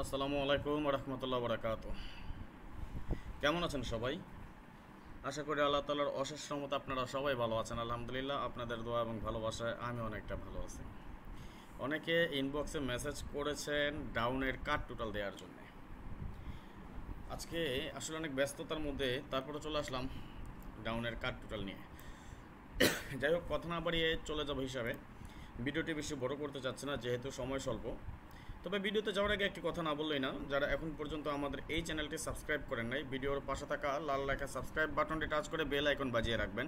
আসসালামু আলাইকুম রহমতুল্লাহ বরাকাত। কেমন আছেন সবাই? আশা করি আল্লাহ তাআলার অশেষ রহমতে আপনারা সবাই ভালো আছেন। আলহামদুলিল্লাহ, আপনাদের দোয়া এবং ভালোবাসায় আমি অনেকটা ভালো আছি। অনেকে ইনবক্সে মেসেজ করেছেন ডাউনের কাট টোটাল দেওয়ার জন্য। আজকে আসলে অনেক ব্যস্ততার মধ্যে তারপরে চলে আসলাম ডাউনের কাট টোটাল নিয়ে। যাই হোক, কথা না বাড়িয়ে চলে যাব হিসাবে ভিডিওটি বেশি বড় করতে চাচ্ছি না, যেহেতু সময় স্বল্প। তবে ভিডিওতে যাওয়ার আগে একটি কথা না বললেই না, যারা এখন পর্যন্ত আমাদের এই চ্যানেলটি সাবস্ক্রাইব করেন নাই, ভিডিওর পাশে থাকা লাল লেখা সাবস্ক্রাইব বাটনটি টাচ করে বেল আইকন বাজিয়ে রাখবেন,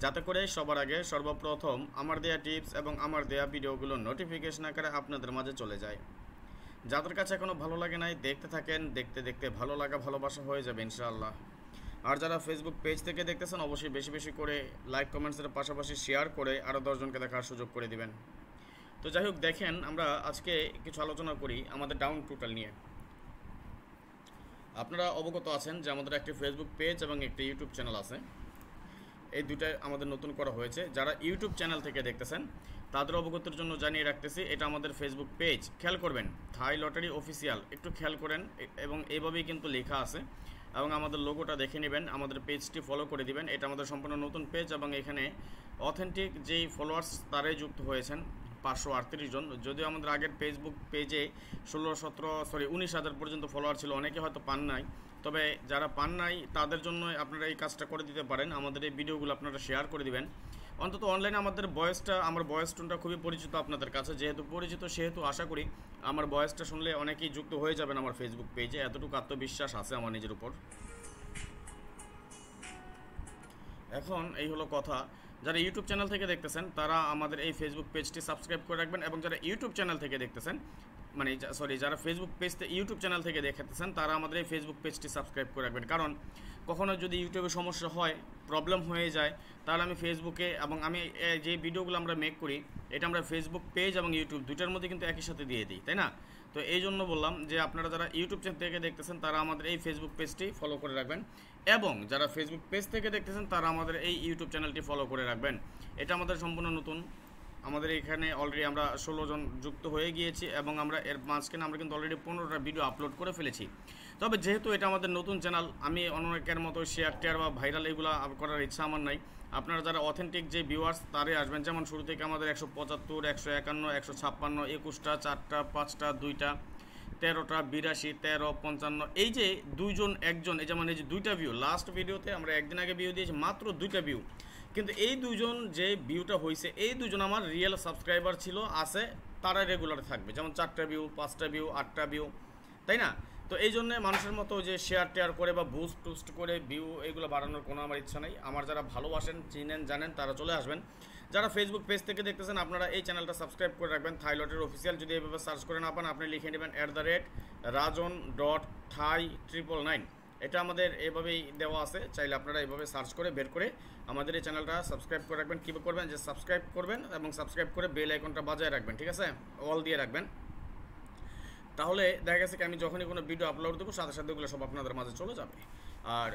যাতে করে সবার আগে সর্বপ্রথম আমার দেয়া টিপস এবং আমার দেয়া ভিডিওগুলো নোটিফিকেশন আকারে আপনাদের মাঝে চলে যায়। যাদের কাছে এখনও ভালো লাগে নাই, দেখতে থাকেন, দেখতে দেখতে ভালো লাগা ভালোবাসা হয়ে যাবে ইনশাআল্লাহ। আর যারা ফেসবুক পেজ থেকে দেখতেছেন, অবশ্যই বেশি বেশি করে লাইক কমেন্টসের পাশাপাশি শেয়ার করে আরও 10 জনকে দেখার সুযোগ করে দিবেন। তো যাই হোক, দেখেন আমরা আজকে কিছু আলোচনা করি আমাদের ডাউন টোটাল নিয়ে। আপনারা অবগত আছেন যে আমাদের একটি ফেসবুক পেজ এবং একটি ইউটিউব চ্যানেল আছে। এই দুটাই আমাদের নতুন করা হয়েছে। যারা ইউটিউব চ্যানেল থেকে দেখতেছেন তাদের অবগতির জন্য জানিয়ে রাখতেছি, এটা আমাদের ফেসবুক পেজ। খেয়াল করবেন, থাই লটারি অফিসিয়াল, একটু খেয়াল করেন এবং এইভাবেই কিন্তু লেখা আছে। এবং আমাদের লোগোটা দেখে নেবেন, আমাদের পেজটি ফলো করে দিবেন। এটা আমাদের সম্পূর্ণ নতুন পেজ এবং এখানে অথেন্টিক যেই ফলোয়ার্স তারাই যুক্ত হয়েছেন 538 জন। যদিও আমাদের আগের ফেসবুক পেজে 19,000 পর্যন্ত ফলোয়ার ছিল, অনেকে হয়তো পান নাই। তবে যারা পান নাই তাদের জন্য আপনারা এই কাজটা করে দিতে পারেন, আমাদের এই ভিডিওগুলো আপনারা শেয়ার করে দিবেন। অন্তত অনলাইনে আমাদের আমার ভয়েস টোনটা খুবই পরিচিত আপনাদের কাছে, যেহেতু পরিচিত সেহেতু আশা করি আমার ভয়েসটা শুনলে অনেকেই যুক্ত হয়ে যাবেন আমার ফেসবুক পেজে। এতটুকু আত্মবিশ্বাস আছে আমার নিজের উপর। এখন এই হলো কথা, যারা ইউটিউব চ্যানেল থেকে দেখতেছেন তারা আমাদের এই ফেসবুক পেজটি সাবস্ক্রাইব করে রাখবেন, এবং যারা ইউটিউব চ্যানেল থেকে দেখতেছেন যারা ফেসবুক পেজতে ইউটিউব চ্যানেল থেকে দেখতেছেন তারা আমাদের এই ফেসবুক পেজটি সাবস্ক্রাইব করে রাখবেন। কারণ কখনো যদি ইউটিউবে সমস্যা হয়, প্রবলেম হয়ে যায়, তাহলে আমি ফেসবুকে এবং আমি যে ভিডিওগুলো আমরা মেক করি এটা আমরা ফেসবুক পেজ এবং ইউটিউব দুটার মধ্যে কিন্তু একই সাথে দিয়ে দিই, তাই না? তো এই জন্য বললাম যে আপনারা যারা ইউটিউব চ্যানেল থেকে দেখতেছেন তারা আমাদের এই ফেসবুক পেজটি ফলো করে রাখবেন, এবং যারা ফেসবুক পেজ থেকে দেখতেছেন তারা আমাদের এই ইউটিউব চ্যানেলটি ফলো করে রাখবেন। এটা আমাদের সম্পূর্ণ নতুন। আমাদের এখানে অলরেডি আমরা 16 জন যুক্ত হয়ে গিয়েছি এবং আমরা এর মাঝখানে আমরা কিন্তু অলরেডি 15টা ভিডিও আপলোড করে ফেলেছি। তবে যেহেতু এটা আমাদের নতুন চ্যানেল, আমি অনেকের মতো শেয়ার টেয়ার বা ভাইরাল এগুলো করার ইচ্ছা আমার নাই। আপনারা যারা অথেন্টিক যে ভিউয়ার্স তারাই আসবেন। যেমন শুরু থেকে আমাদের 175, 151, 156, 21টা, 4টা, 5টা, 2টা, 13টা, 82, 13, 55, এই যে দুইজন একজন, এই যেমন এই যে 2টা ভিউ, লাস্ট ভিডিওতে আমরা একদিন আগে ভিউ দিয়েছি মাত্র 2টা ভিউ, কিন্তু এই দুজন যে ভিউটা হয়েছে এই দুজন আমার রিয়েল সাবস্ক্রাইবার ছিল, আছে, তারা রেগুলার থাকবে। যেমন 4টা ভিউ, 5টা ভিউ, 8টা ভিউ, তাই না? তো এই জন্যে মানুষের মতো যে শেয়ার টেয়ার করে বা বুস্ট টুস্ট করে ভিউ এগুলো বাড়ানোর কোনো আমার ইচ্ছা নেই। আমার যারা ভালোবাসেন, চিনেন, জানেন তারা চলে আসবেন। যারা ফেসবুক পেজ থেকে দেখতেছেন আপনারা এই চ্যানেলটা সাবস্ক্রাইব করে রাখবেন, থাই লটারি অফিসিয়াল। যদি এইভাবে সার্চ করে না পান, আপনি লিখে নেবেন @rajon.thai999। এটা আমাদের এভাবেই দেওয়া আছে, চাইলে আপনারা এইভাবে সার্চ করে বের করে আমাদের এই চ্যানেলটা সাবস্ক্রাইব করে রাখবেন। কীভাবে করবেন, যে সাবস্ক্রাইব করবেন এবং সাবস্ক্রাইব করে বেল আইকনটা বাজায় রাখবেন, ঠিক আছে? অল দিয়ে রাখবেন। তাহলে দেখা গেছে কি আমি যখনই কোনো ভিডিও আপলোড দেবো সাথে সাথে ওগুলো সব আপনাদের মাঝে চলে যাবে। আর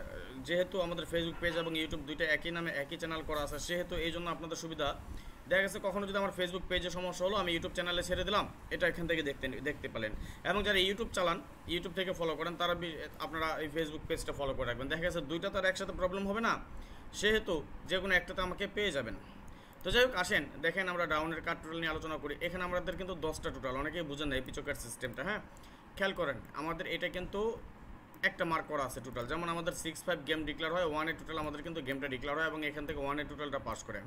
যেহেতু আমাদের ফেসবুক পেজ এবং ইউটিউব দুইটা একই নামে একই চ্যানেল করা আছে, সেহেতু এই জন্য আপনাদের সুবিধা। দেখা গেছে কখনো যদি আমার ফেসবুক পেজে সমস্যা হলো, আমি ইউটিউব চ্যানেলে ছেড়ে দিলাম, এটা এখান থেকে দেখতে পেলেন। এবং যারা ইউটিউব চালান, ইউটিউব থেকে ফলো করেন, তারা আপনারা এই ফেসবুক পেজটা ফলো করে রাখবেন। দেখা গেছে দুইটা তো আর একসাথে প্রবলেম হবে না, সেহেতু যে কোনো একটাতে আমাকে পেয়ে যাবেন। তো যাই হোক, আসেন দেখেন আমরা ডাউনের কাট টোটাল নিয়ে আলোচনা করি। এখানে আমাদের কিন্তু 10টা টোটাল, অনেকেই বুঝেন না এই পিচকের সিস্টেমটা। হ্যাঁ, খেয়াল করেন, আমাদের এটা কিন্তু একটা মার্ক করা আছে টোটাল। যেমন আমাদের 6-5 গেম ডিক্লেয়ার হয়, 1-এ টোটাল আমাদের কিন্তু গেমটা ডিক্লেয়ার হয় এবং এখান থেকে 1-এ টোটালটা পাস করে।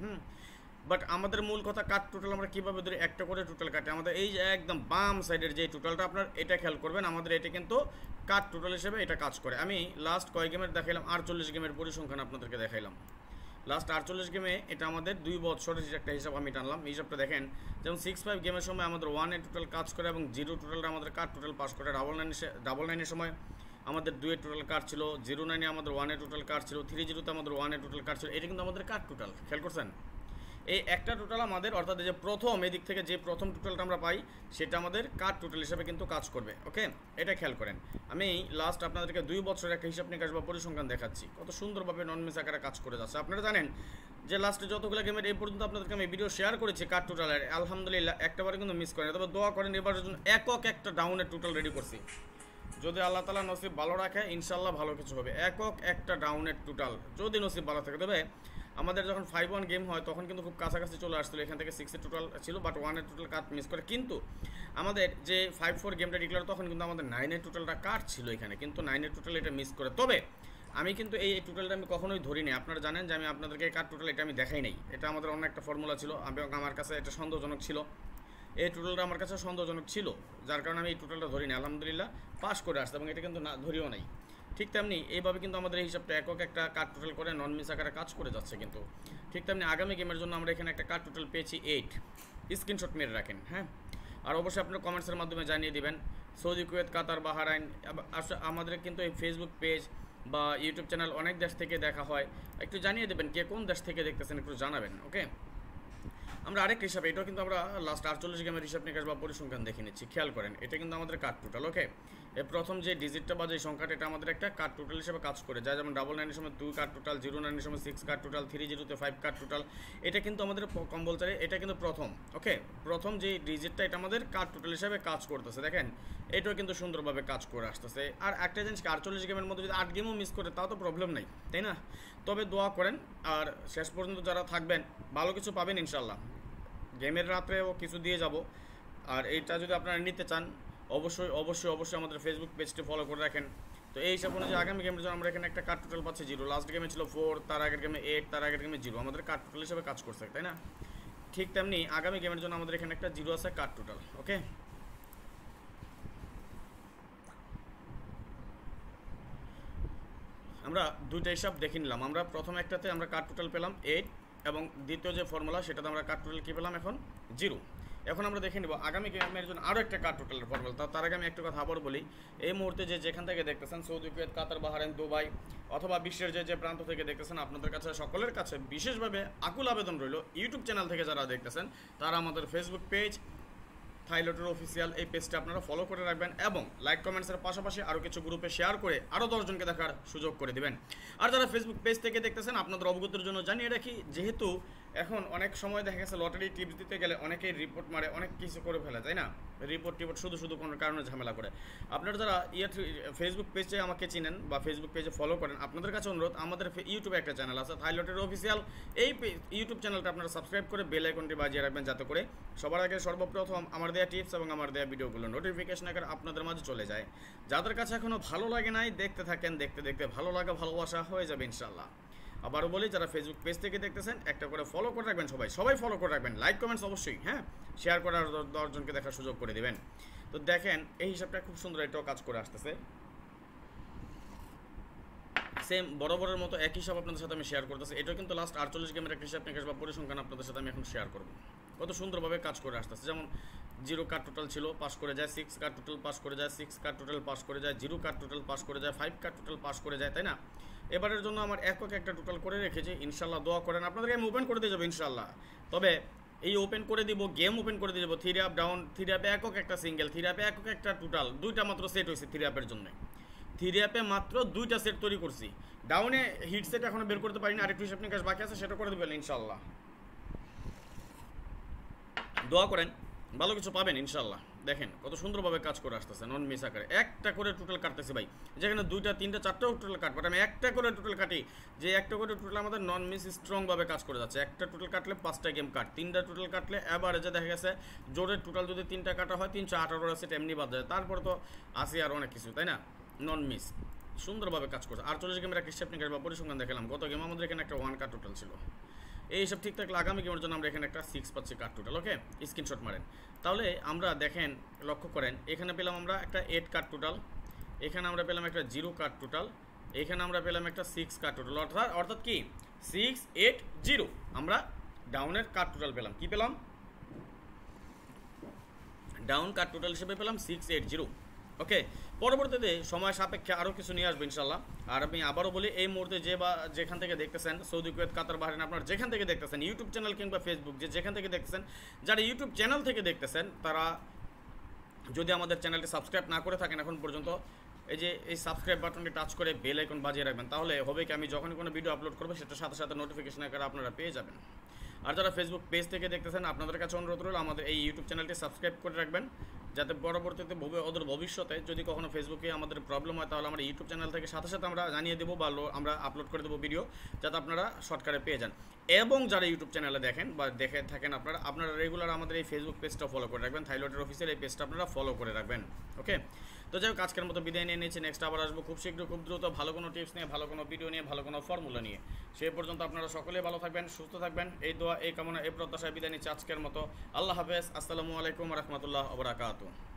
বাট আমাদের মূল কথা, কাট টোটাল আমরা কীভাবে ধরি, একটা করে টোটাল কাটে। আমাদের এই যে একদম বাম সাইডের যে টোটালটা, আপনার এটা খেয়াল করবেন, আমাদের এটা কিন্তু কাট টোটাল হিসেবে এটা কাজ করে। আমি লাস্ট কয় গেমের দেখাইলাম, 48 গেমের পরিসংখ্যান আপনাদেরকে দেখাইলাম। লাস্ট 48 গেমে এটা আমাদের 2 বছরের একটা হিসাব আমি টানলাম। হিসাবটা দেখেন, যেমন 6-5 গেমের সময় আমাদের 1-এ টোটাল কাজ করে এবং 0 টোটালটা আমাদের কাট টোটাল পাস করে। ডাবল নাইনের সময় আমাদের 2-এ টোটাল কাট ছিল, 09-এ আমাদের 1-এ টোটাল কাট ছিল, 30-তে আমাদের 1-এ টোটাল কাট ছিল। এটা কিন্তু আমাদের কাট টোটাল, খেয়াল করছেন? এই একটা টোটাল আমাদের, অর্থাৎ যে প্রথম এদিক থেকে যে প্রথম টোটালটা আমরা পাই সেটা আমাদের কাট টোটাল হিসাবে কিন্তু কাজ করবে। ওকে, এটা খেয়াল করেন। আমি লাস্ট আপনাদেরকে 2 বছরের একটা হিসাব নিকাশ বা পরিসংখ্যান দেখাচ্ছি, কত সুন্দরভাবে নন মিস আকারে কাজ করে যাচ্ছে। আপনারা জানেন যে লাস্টে যতগুলো গেমের এই পর্যন্ত আপনাদেরকে আমি ভিডিও শেয়ার করেছি কার্ড টোটালের, আলহামদুলিল্লাহ একটাবারে কিন্তু মিস করেন। তবে দোয়া করেন এবারের জন্য একক একটা ডাউনের টোটাল রেডি করছি, যদি আল্লাহ তালা নসিব ভালো রাখে ইনশাল্লাহ ভালো কিছু হবে। একক একটা ডাউনের টোটাল যদি নসিব ভালো থাকে। তবে আমাদের যখন 5-1 গেম হয় তখন কিন্তু খুব কাছাকাছি চলে আসছিল, এখান থেকে 6-এর টোটাল ছিল, বাট 1-এর টোটাল কাট মিস করে। কিন্তু আমাদের যে 5-4 গেমটা ডিক্লেয়ার তখন কিন্তু আমাদের 9-এর টোটালটা কাট ছিল এখানে, কিন্তু 9-এর টোটাল এটা মিস করে। তবে আমি কিন্তু এই টোটালটা আমি কখনোই ধরিনি, আপনারা জানেন যে আমি আপনাদেরকে কাট টোটাল এটা আমি দেখাই নাই, এটা আমাদের অন্য একটা ফর্মুলা ছিল এবং আমার কাছে এটা সন্দেহজনক ছিল, এই টোটালটা আমার কাছে সন্দেহজনক ছিল, যার কারণে আমি এই টোটালটা ধরিনি। আলহামদুলিল্লাহ পাস করে আসছে এবং এটা কিন্তু না ধরিও নাই। ঠিক তেমনি এইভাবে কিন্তু আমাদের এই হিসাবটা একক একটা কার্ড টোটাল করে নন মিস আকারে কাজ করে যাচ্ছে। কিন্তু ঠিক তেমনি আগামী গেমের জন্য আমরা এখানে একটা কার্ড টোটাল পেয়েছি 8, স্ক্রিনশট মেরে রাখেন। হ্যাঁ, আর অবশ্যই আপনার কমেন্টসের মাধ্যমে জানিয়ে দিবেন সৌদি, কুয়েত, কাতার, বাহরাইন। আমাদের কিন্তু এই ফেসবুক পেজ বা ইউটিউব চ্যানেল অনেক দেশ থেকে দেখা হয়, একটু জানিয়ে দেবেন কে কোন দেশ থেকে দেখতেছেন, একটু জানাবেন। ওকে, আমরা আরেক হিসাবে এটাও কিন্তু আমরা লাস্ট 48 গেমের হিসাব নিকাশ বা পরিসংখ্যান দেখে নিচ্ছি, খেয়াল করেন এটা কিন্তু আমাদের কার্ড টোটাল। ওকে, এই প্রথম যে ডিজিটটা বা যে সংখ্যাটা এটা আমাদের একটা কার্ড টোটাল হিসেবে কাজ করে যায়, যেমন 99-এর সময় 2 কার্ড টোটাল, 09-এর সময় 6 কার্ড টোটাল, 30-তে 5 কার্ড টোটাল। এটা কিন্তু আমাদের কম্পালসারি, এটা কিন্তু প্রথম। ওকে, প্রথম যে ডিজিটটা এটা আমাদের কার্ড টোটাল হিসেবে কাজ করতেছে, দেখেন এটাও কিন্তু সুন্দরভাবে কাজ করে আসতেছে। আর একটা জিনিস 48 গেমের মধ্যে যদি 8 গেমও মিস করে তাও তো প্রবলেম নাই, তাই না? তবে দোয়া করেন আর শেষ পর্যন্ত যারা থাকবেন ভালো কিছু পাবেন ইনশাল্লাহ। গেমের রাত্রেও কিছু দিয়ে যাব। আর এইটা যদি আপনারা নিতে চান অবশ্যই অবশ্যই অবশ্যই আমাদের ফেসবুক পেজটি ফলো করে রাখেন। তো এই হিসাব অনুযায়ী আগামী গেমের জন্য আমরা এখানে একটা কার্ড টোটাল পাচ্ছি 0, লাস্ট গেমে ছিল 4, তার আগের গেমে 8, তার আগের গেমে 0, আমাদের কার্ড টোটাল হিসেবে কাজ করছে, তাই না? ঠিক তেমনি আগামী গেমের জন্য আমাদের এখানে একটা 0 আছে কার্ড টোটাল। ওকে, আমরা দুইটা হিসাব দেখে নিলাম। আমরা প্রথম একটাতে আমরা কার্ড টোটাল পেলাম 8 এবং দ্বিতীয় যে ফর্মুলা সেটাতে আমরা কার্ড টোটাল কী পেলাম এখন 0। এখন আমরা দেখে নেব আগামী গেমের জন্য আরও একটা কার্ড টোটালের ফর্মুলা। তার আগে আমি একটা কথা আবার বলি, এই মুহূর্তে যেখান থেকে দেখতেছেন সৌদি, কুয়েত, কাতার, বাহরাইন, দুবাই অথবা বিশ্বের যে প্রান্ত থেকে দেখতেছেন, আপনাদের কাছে সকলের কাছে বিশেষভাবে আকুল আবেদন রইল, ইউটিউব চ্যানেল থেকে যারা দেখতেছেন তারা আমাদের ফেসবুক পেজ থাইলটের অফিসিয়াল এই পেজটা আপনারা ফলো করে রাখবেন এবং লাইক কমেন্টসের পাশাপাশি আরও কিছু গ্রুপে শেয়ার করে আরও 10 জনকে দেখার সুযোগ করে দিবেন। আর যারা ফেসবুক পেজ থেকে দেখতেছেন আপনাদের অবগতির জন্য জানিয়ে রাখি, যেহেতু এখন অনেক সময় দেখা গেছে লটারি টিপস দিতে গেলে অনেকেই রিপোর্ট মারে, অনেক কিছু করে ফেলে, তাই না? রিপোর্ট শুধু কোনো কারণে ঝামেলা করে। আপনারা যারা ফেসবুক পেজে আমাকে চিনেন বা ফেসবুক পেজে ফলো করেন, আপনাদের কাছে অনুরোধ, আমাদের ইউটিউবে একটা চ্যানেল আছে থাইলটের অফিসিয়াল, এই ইউটিউব চ্যানেলটা আপনারা সাবস্ক্রাইব করে বেল আইকনটি বাজিয়ে রাখবেন, যাতে করে সবার আগে সর্বপ্রথম আমার দেওয়া টিপস এবং আমার দেওয়া ভিডিওগুলো নোটিফিকেশন আকারে আপনাদের মাঝে চলে যায়। যাদের কাছে এখনও ভালো লাগে নাই দেখতে থাকেন, দেখতে দেখতে ভালো লাগা ভালোবাসা হয়ে যাবে ইনশাল্লাহ। আবারও বলি, যারা ফেসবুক পেজ থেকে দেখতেছেন একটা করে ফলো করে রাখবেন, সবাই ফলো করে রাখবেন, লাইক কমেন্টস অবশ্যই, হ্যাঁ, শেয়ার করার 10 জনকে দেখার সুযোগ করে দিবেন। তো দেখেন এই হিসাবটা খুব সুন্দর, এটাও কাজ করে আসতেছে সেম বরাবরের মতো এক হিসাব আপনাদের সাথে আমি শেয়ার করতেছি। এটাও কিন্তু লাস্ট 48 গেমের একটা হিসাব নিকাশ বা পরিসংখ্যান আপনাদের সাথে আমি এখন শেয়ার করবো, কত সুন্দরভাবে কাজ করে আসতেছে। যেমন 0 কার্ড টোটাল ছিল, পাস করে যায়, 6 কার্ড টোটাল পাস করে যায়, 6 কার্ড টোটাল পাস করে যায়, 0 কার্ড টোটাল পাস করে যায়, 5 কার্ড টোটাল পাস করে যায়, তাই না? এবারের জন্য আমার একক একটা টোটাল করে রেখেছি, ইনশাল্লাহ দোয়া করেন, আপনাদেরকে আমি ওপেন করে দিয়ে যাবো ইনশাল্লাহ। তবে এই ওপেন করে দিব, গেম ওপেন করে দিয়ে যাবো 3 আপ ডাউন, 3 আপে একক একটা সিঙ্গেল, 3 আপে একক একটা টোটাল, 2টা মাত্র সেট হয়েছে 3 আপের জন্য। 3 আপে মাত্র 2টা সেট তৈরি করছি, ডাউনে হিট সেট এখনো বের করতে পারিনি, আরেকটু হিসাব নিকাশ বাকি আছে, সেটা করে দেবেন ইনশাল্লাহ। দোয়া করেন ভালো কিছু পাবেন ইনশাল্লাহ। দেখেন কত সুন্দরভাবে কাজ করে আসতেছে নন মিস আকারে, একটা করে টোটাল কাটতেছে ভাই, যেখানে 2টা 3টা 4টাও টোটাল কাট, বাট আমি একটা করে টোটাল কাটি, যে একটা করে টোটাল আমাদের নন মিস স্ট্রংভাবে কাজ করে যাচ্ছে। একটা টোটাল কাটলে 5টা গেম কাট, 3টা টোটাল কাটলে অ্যাভারেজে দেখা গেছে জোরের টোটাল যদি 3টা কাটা হয় 318 সেট এমনি বাদ যায়, তারপরে তো আসি আর অনেক কিছু, তাই না? নন মিস সুন্দরভাবে কাজ করছে। 48 গেমের একটা হিসাব নিকাশ বা পরিসংখ্যান দেখালাম, গত গেম আমাদের এখানে একটা 1 কার্ড টোটাল ছিল। এই সব ঠিক থাকলে আগামী গেমের জন্য আমরা এখানে একটা 6 পাচ্ছি কার্ড টোটাল। ওকে, স্ক্রিনশট মারেন। তাহলে আমরা দেখেন লক্ষ্য করেন, এখানে পেলাম আমরা একটা 8 কার্ড টোটাল, এখানে আমরা পেলাম একটা 0 কার্ড টোটাল, এখানে আমরা পেলাম একটা 6 কার্ড টোটাল, অর্থাৎ কি 6 8 0 আমরা ডাউনের কার্ড টোটাল পেলাম। কি পেলাম? ডাউন কার্ড টোটাল হিসেবে পেলাম 680। ওকে, পরবর্তীতে সময় সাপেক্ষে আরও কিছু নিয়ে আসবে ইনশাল্লাহ। আর আমি আবারও বলি, এই মুহূর্তে যেখান থেকে দেখতেছেন সৌদি, কুয়েত, কাতার, বাহরাইন, আপনার যেখান থেকে দেখতেছেন ইউটিউব চ্যানেল কিংবা ফেসবুক যেখান থেকে দেখতেছেন, যারা ইউটিউব চ্যানেল থেকে দেখতেছেন তারা যদি আমাদের চ্যানেলটি সাবস্ক্রাইব না করে থাকেন এখন পর্যন্ত, এই যে এই সাবস্ক্রাইব বাটনটি টাচ করে বেল আইকন বাজিয়ে রাখবেন, তাহলে হবে কি আমি যখনই কোনো ভিডিও আপলোড করবো সেটার সাথে সাথে নোটিফিকেশন আকারে আপনারা পেয়ে যাবেন। আর যারা ফেসবুক পেজ থেকে দেখতেছেন আপনাদের কাছে অনুরোধ রইল আমাদের এই ইউটিউব চ্যানেলটি সাবস্ক্রাইব করে রাখবেন, যাতে পরবর্তীতে অদূর ভবিষ্যতে যদি কখনো ফেসবুকে আমাদের প্রবলেম হয় তাহলে আমরা ইউটিউব চ্যানেল থেকে সাথে সাথে আমরা জানিয়ে দেবো বা আমরা আপলোড করে দেবো ভিডিও, যাতে আপনারা শর্টকাটে পেয়ে যান। এবং যারা ইউটিউব চ্যানেলে দেখেন বা দেখে থাকেন আপনারা রেগুলার আমাদের এই ফেসবুক পেজটা ফলো করে রাখবেন, থাইলয়েডের অফিসের এই পেজটা আপনারা ফলো করে রাখবেন। ওকে, তো যাই হোক আজকের মতো বিদায় নিয়ে নিয়েছি, নেক্সট আবার আসবো খুব শীঘ্র খুব দ্রুত ভালো কোনো টিপস নিয়ে, ভালো কোনো ভিডিও নিয়ে, ভালো কোনো ফর্মুলা নিয়ে। সেই পর্যন্ত আপনারা সকলেই ভালো থাকবেন, সুস্থ থাকবেন, এই দোয়া এই কামনা এই প্রত্যাশায় বিদায় নিচ্ছি আজকের মতো। আল্লাহ হাফেজ, আসসালামু আলাইকুম রহমতুল্লাহ ওয়া বারাকাতুহু।